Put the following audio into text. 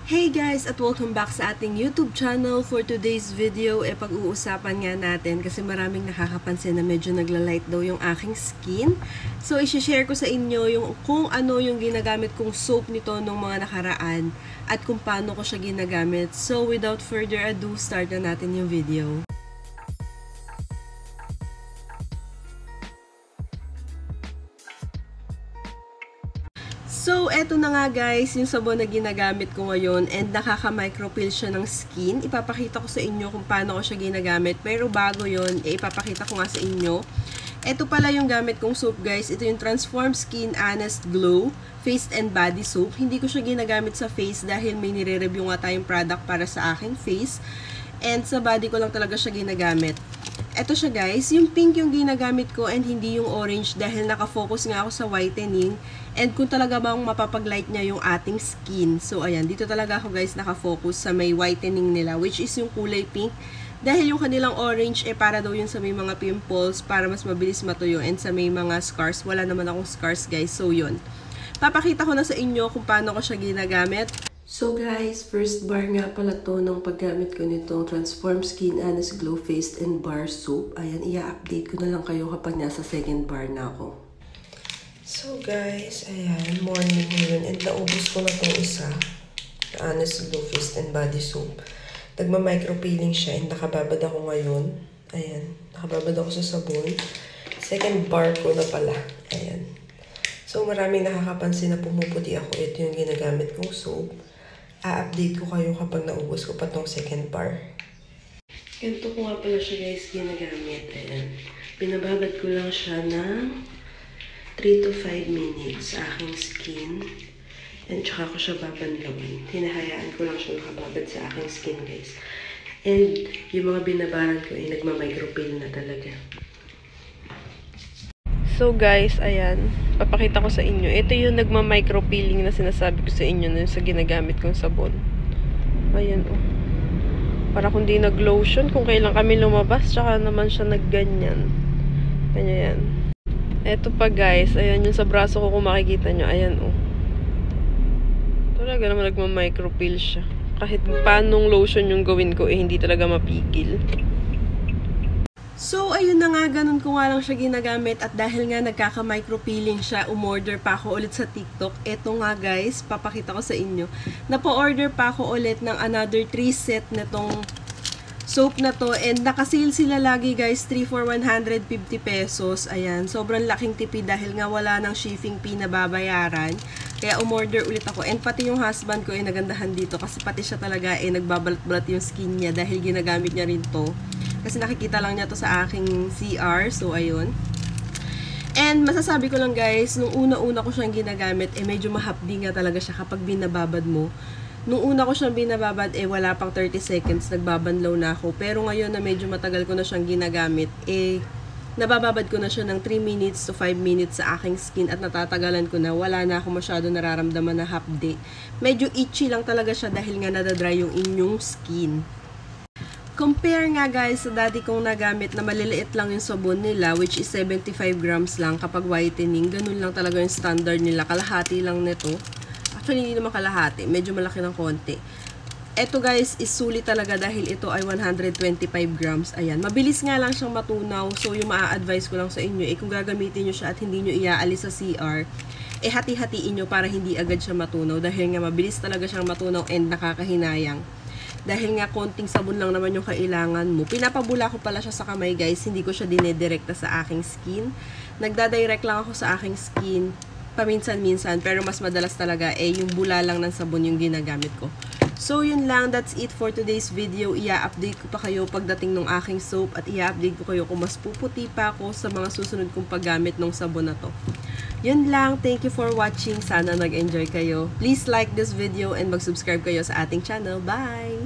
Hey guys, at welcome back sa ating YouTube channel. For today's video, pag-uusapan nga natin kasi maraming nakakapansin na medyo nagla-light daw yung aking skin. So, i-share ko sa inyo kung ano yung ginagamit kong soap nito nung mga nakaraan at kung paano ko siya ginagamit. So, without further ado, start na natin yung video. So, eto na nga guys, yung sabon na ginagamit ko ngayon and nakaka-micropeel siya ng skin. Ipapakita ko sa inyo kung paano ko siya ginagamit. Pero bago yon, ipapakita ko nga sa inyo. Eto pala yung gamit kong soap guys. Ito yung Transform Skin Honest Glow Face and Body Soap. Hindi ko siya ginagamit sa face dahil may nire-review nga tayong product para sa aking face. And sa body ko lang talaga siya ginagamit. Eto siya guys, yung pink yung ginagamit ko and hindi yung orange dahil nakafocus nga ako sa whitening and kung talaga bang mapapag-light niya yung ating skin. So ayan, dito talaga ako guys nakafocus sa may whitening nila which is yung kulay pink dahil yung kanilang orange para daw yun sa may mga pimples para mas mabilis matuyo and sa may mga scars. Wala naman akong scars guys, so yun. Papakita ko na sa inyo kung paano ko siya ginagamit. So guys, first bar nga pala to ng paggamit ko nitong Transform Skin Honest Glow Face and Bar Soap. Ayan, i-update ko na lang kayo kapag nasa second bar na ako. So guys, ayan, morning ngayon and naubos ko na itong isa. Honest Glow Face and Body Soap. Nagma-micropeeling siya and nakababad ako ngayon. Ayan, nakababad ako sa sabon. Second bar ko na pala. Ayan. So maraming nakakapansin na pumuputi ako. Ito yung ginagamit kong soap. A-update ko kayo kapag naubos ko pa tong second bar. Ganito ko nga pala siya guys ginagamit. Ayan. Pinababad ko lang siya ng 3 to 5 minutes sa aking skin. And tsaka ko siya babanlawin. Hinahayaan ko lang siya nakababad sa aking skin guys. And yung mga binabaran ko ay nagma-micropeel na talaga. So guys, ayan, papakita ko sa inyo. Ito yung nagma-micropeeling na sinasabi ko sa inyo na sa ginagamit kong sabon. Ayan oh. Para kung di nag-lotion, kung kailan kami lumabas, tsaka naman siya nagganyan. Ayan. Ito pa guys, ayan yung sa braso ko kung makikita nyo. Ayan oh. Talaga naman nagma-micropeel siya. Kahit paanong lotion yung gawin ko, hindi talaga mapigil. So, ayun na nga, ganun ko nga lang siya ginagamit at dahil nga nagkaka-micropeeling siya, umorder pa ako ulit sa TikTok. Eto nga guys, papakita ko sa inyo. Napa-order pa ako ulit ng another 3 set netong soap na to and nakasale sila lagi guys, 3 for 150 pesos. Ayan, sobrang laking tipid dahil nga wala ng shipping fee na babayaran. Kaya umorder ulit ako and pati yung husband ko ay nagandahan dito kasi pati siya talaga nagbabalat-balat yung skin niya dahil ginagamit niya rin to. Kasi nakikita lang niya to sa aking CR. So, ayun. And, masasabi ko lang guys, nung una-una ko siyang ginagamit, medyo mahapdi nga talaga siya kapag binababad mo. Nung una ko siyang binababad, wala pang 30 seconds, nagbabanlaw na ako. Pero ngayon na medyo matagal ko na siyang ginagamit, nabababad ko na siya ng 3 minutes to 5 minutes sa aking skin at natatagalan ko na. Wala na ako masyado nararamdaman na hapdi. Medyo itchy lang talaga siya dahil nga nadadry yung inyong skin. Compare nga guys sa dati kong nagamit na maliliit lang yung sabon nila which is 75 grams lang kapag whitening. Ganun lang talaga yung standard nila. Kalahati lang nito. Actually, hindi naman kalahati. Medyo malaki ng konti. Ito guys is sulit talaga dahil ito ay 125 grams. Ayan. Mabilis nga lang siyang matunaw. So, yung maa-advise ko lang sa inyo kung gagamitin nyo siya at hindi nyo iaalis sa CR, hati-hatiin nyo para hindi agad siya matunaw dahil nga mabilis talaga siyang matunaw and nakakahinayang. Dahil nga konting sabon lang naman yung kailangan mo. Pinapabula ko pala siya sa kamay guys. Hindi ko siya dinedirekta sa aking skin. Nagdadirect lang ako sa aking skin paminsan-minsan. Pero mas madalas talaga yung bula lang ng sabon yung ginagamit ko. So yun lang. That's it for today's video. Ia-update ko pa kayo pagdating ng aking soap. At ia-update ko kayo kung mas puputi pa ako sa mga susunod kong paggamit ng sabon na to. Yun lang. Thank you for watching. Sana nag-enjoy kayo. Please like this video and mag-subscribe kayo sa ating channel. Bye!